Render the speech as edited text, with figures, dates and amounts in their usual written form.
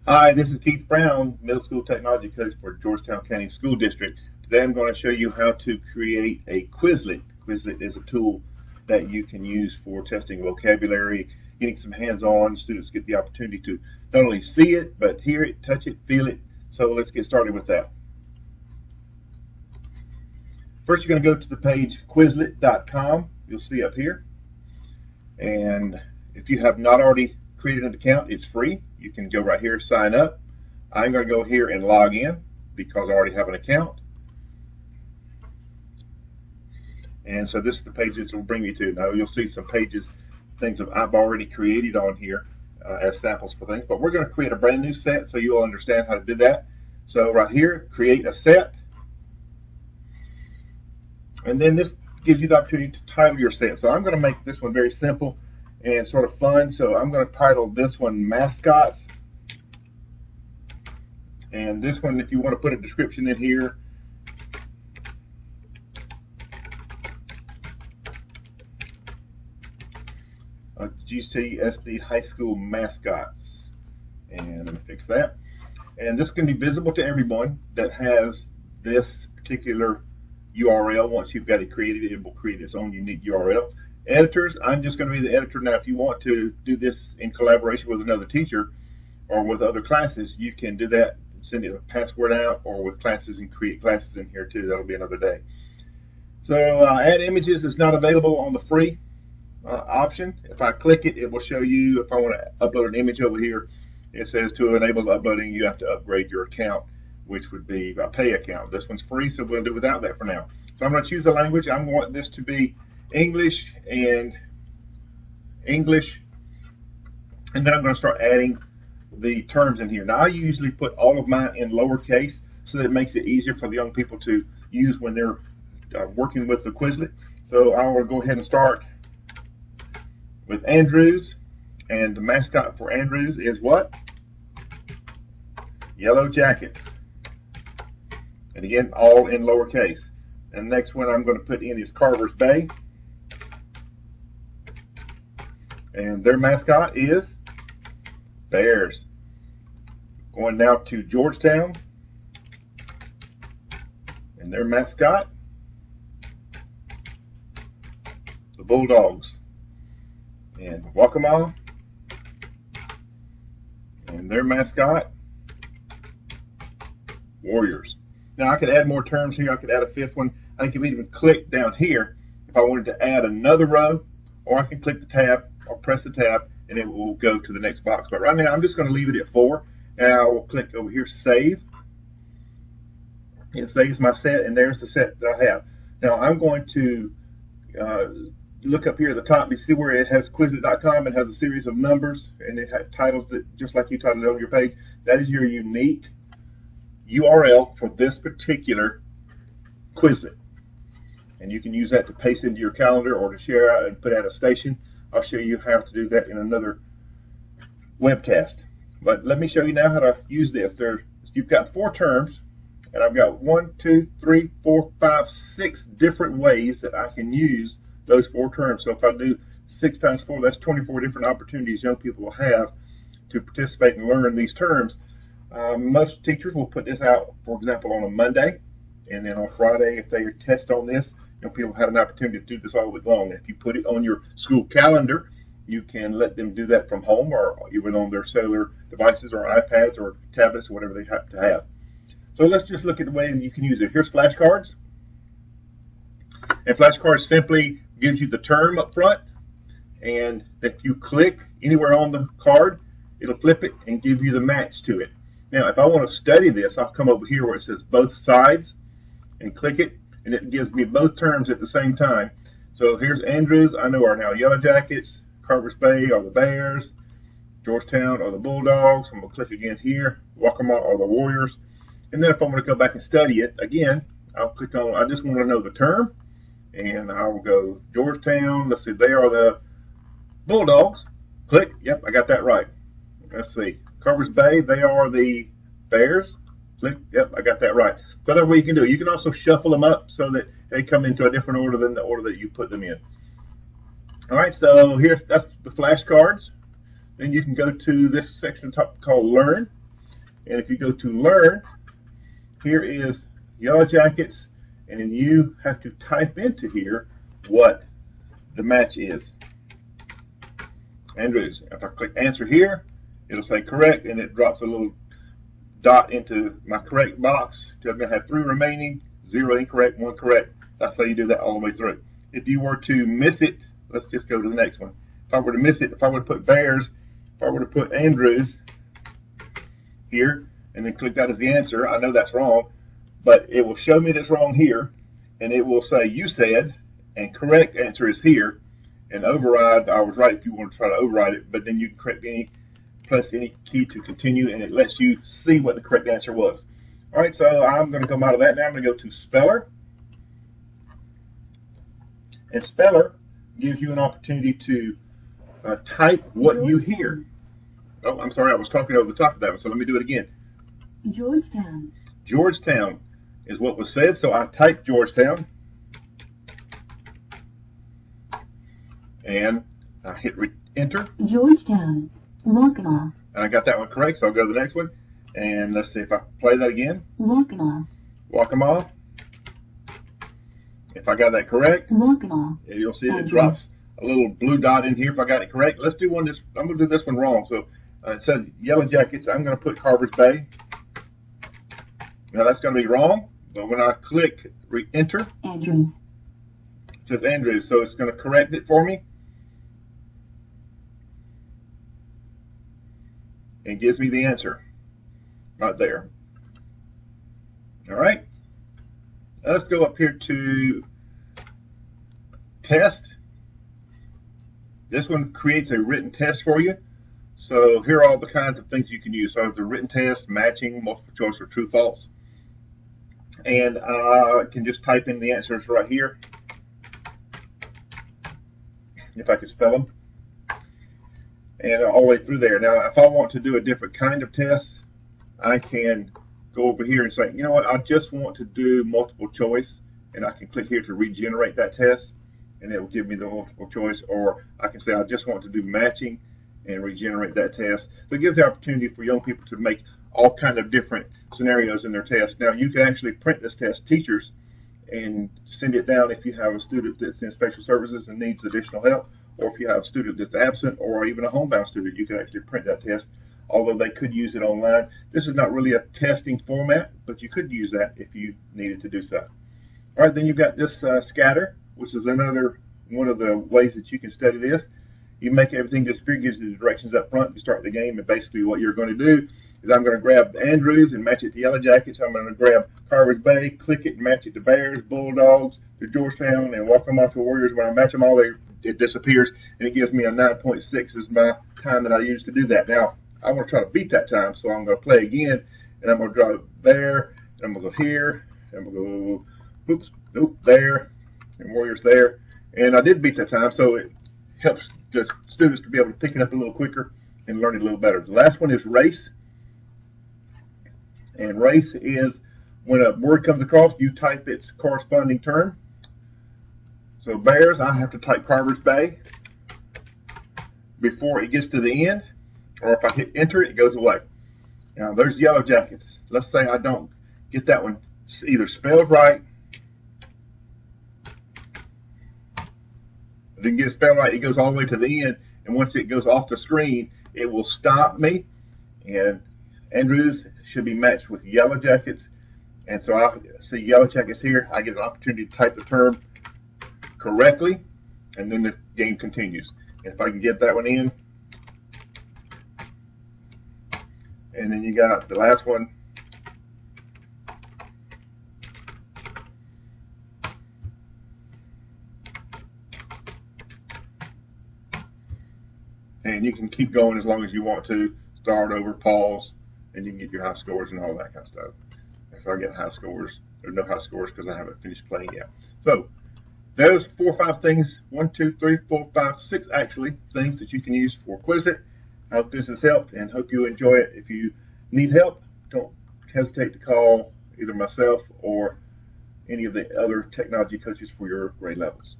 Hi, this is Keith Brown, middle school technology coach for Georgetown County School District. Today I'm going to show you how to create a Quizlet. Quizlet is a tool that you can use for testing vocabulary, getting some hands-on. Students get the opportunity to not only see it, but hear it, touch it, feel it. So let's get started with that. First, you're going to go to the page Quizlet.com. You'll see up here. And if you have not already created an account, it's free. You can go right here, sign up. I'm going to go here and log in because I already have an account. And so this is the page that will bring you to. Now you'll see some pages, things that I've already created on here as samples for things. But we're going to create a brand new set so you'll understand how to do that. So right here, create a set. And then this gives you the opportunity to title your set. So I'm going to make this one very simple and sort of fun. So I'm going to title this one Mascots. And this one, if you want to put a description in here, GCSD High School Mascots. And I'm going to fix that. And this can be visible to everyone that has this particular URL. Once you've got it created, it will create its own unique URL. Editors, I'm just going to be the editor. Now, if you want to do this in collaboration with another teacher or with other classes, you can do that, send it a password out, or with classes and create classes in here too. That'll be another day. So add images is not available on the free option. If I click it, it will show you if I want to upload an image over here. It says to enable uploading, you have to upgrade your account, which would be a pay account. This one's free, so we'll do without that for now. So I'm going to choose a language. I want this to be English, and then I'm going to start adding the terms in here. Now I usually put all of mine in lowercase so that it makes it easier for the young people to use when they're working with the Quizlet. So I will go ahead and start with Andrews, and the mascot for Andrews is what? Yellow Jackets. And again, all in lowercase. And the next one I'm going to put in is Carver's Bay. And their mascot is Bears. Going now to Georgetown. And their mascot, the Bulldogs. And Waccamaw. And their mascot, Warriors. Now I could add more terms here. I could add a fifth one. I can even click down here if I wanted to add another row, or I can click the tab or press the tab and it will go to the next box. But right now I'm just going to leave it at 4, and I will click over here, save. It saves my set, and there's the set that I have. Now I'm going to look up here at the top. You see where it has Quizlet.com. It has a series of numbers, and it titles it just like you titled it on your page. That is your unique URL for this particular Quizlet. And you can use that to paste into your calendar or to share out and put at a station. I'll show you how to do that in another webcast. But let me show you now how to use this. You've got 4 terms, and I've got 1, 2, 3, 4, 5, 6 different ways that I can use those 4 terms. So if I do 6 times 4, that's 24 different opportunities young people will have to participate and learn these terms. Most teachers will put this out, for example, on a Monday, and then on Friday, if they test on this, people have an opportunity to do this all week long. If you put it on your school calendar, you can let them do that from home or even on their cellular devices or iPads or tablets or whatever they happen to have. So let's just look at the way you can use it. Here's flashcards. And flashcards simply gives you the term up front, and if you click anywhere on the card, it'll flip it and give you the match to it. Now, if I want to study this, I'll come over here where it says both sides and click it, and it gives me both terms at the same time. So here's Andrews, I know are now Yellow Jackets, Carver's Bay are the Bears, Georgetown are the Bulldogs. I'm going to click again here, Waccamaw are the Warriors. And then if I want to go back and study it, again, I'll click on, I just want to know the term, and I will go Georgetown, let's see, they are the Bulldogs. Click, yep, I got that right. Let's see, Carver's Bay, they are the Bears. Click, yep, I got that right. So that's what you can do. You can also shuffle them up so that they come into a different order than the order that you put them in. All right, so here, that's the flashcards. Then you can go to this section top called Learn. And if you go to Learn, here is Yellow Jackets, and you have to type into here what the match is. Andrews. If I click Answer here, it'll say correct, and it drops a little dot into my correct box. I'm going to have 3 remaining, 0 incorrect, 1 correct. That's how you do that all the way through. If you were to miss it, let's just go to the next one. If I were to miss it, if I were to put Bears, if I were to put Andrews here, and then click that as the answer, I know that's wrong, but it will show me that's wrong here, and it will say you said, and correct answer is here, and override, I was right if you want to try to override it, but then you can press any key to continue, and it lets you see what the correct answer was. All right, so I'm going to come out of that now. I'm going to go to Speller, and Speller gives you an opportunity to type what you hear. Oh, I'm sorry, I was talking over the top of that one, so let me do it again. Georgetown. Georgetown is what was said, so I typed Georgetown, and I hit enter. Georgetown, Waccamaw. And I got that one correct, so I'll go to the next one. And let's see if I play that again. Waccamaw. Waccamaw. If I got that correct, Waccamaw. you'll see it drops a little blue dot in here if I got it correct. Let's do one. I'm going to do this one wrong. So it says Yellow Jackets. I'm going to put Carver's Bay. Now that's going to be wrong, but when I click enter, Andrews. It says Andrews, so it's going to correct it for me. And gives me the answer right there. All right. Now let's go up here to test. This one creates a written test for you. So here are all the kinds of things you can use. So the written test, matching, multiple choice, or true, false. And I can just type in the answers right here, if I could spell them. And all the way through there. Now, if I want to do a different kind of test, I can go over here and say, you know what, I just want to do multiple choice, and I can click here to regenerate that test, and it will give me the multiple choice, or I can say I just want to do matching and regenerate that test. So it gives the opportunity for young people to make all kind of different scenarios in their test. Now, you can actually print this test, teachers, and send it down if you have a student that's in special services and needs additional help, or if you have a student that's absent, or even a homebound student, you can actually print that test, although they could use it online. This is not really a testing format, but you could use that if you needed to do so. All right, then you've got this scatter, which is another one of the ways that you can study this. You make everything disappear, gives you the directions up front to start the game, and basically what you're going to do is I'm going to grab Andrews and match it to Yellow Jackets. I'm going to grab Carver's Bay, click it and match it to Bears, Bulldogs, to Georgetown, and Waccamaw to Warriors. When I match them all, it disappears, and it gives me a 9.6 is my time that I use to do that. Now, I want to try to beat that time, so I'm going to play again, and I'm going to draw it there, and I'm going to go here, and I'm going to go, oops, nope, there, and Warriors there. And I did beat that time, so it helps the students to be able to pick it up a little quicker and learn it a little better. The last one is race. And race is when a word comes across, you type its corresponding term. So Bears, I have to type Carver's Bay before it gets to the end, or if I hit enter, it goes away. Now there's Yellow Jackets. Let's say I don't get that one either spelled right, I didn't get it spelled right, it goes all the way to the end, and once it goes off the screen, it will stop me, and Andrews should be matched with Yellow Jackets. And so I see Yellow Jackets here. I get an opportunity to type the term correctly, and then the game continues. And if I can get that one in, and then you got the last one. And you can keep going as long as you want to. Start over, pause, and you can get your high scores and all that kind of stuff. If I get high scores, there's no high scores because I haven't finished playing yet. So there's 4 or 5 things, 1, 2, 3, 4, 5, 6 actually, things that you can use for Quizlet. I hope this has helped and hope you enjoy it. If you need help, don't hesitate to call either myself or any of the other technology coaches for your grade levels.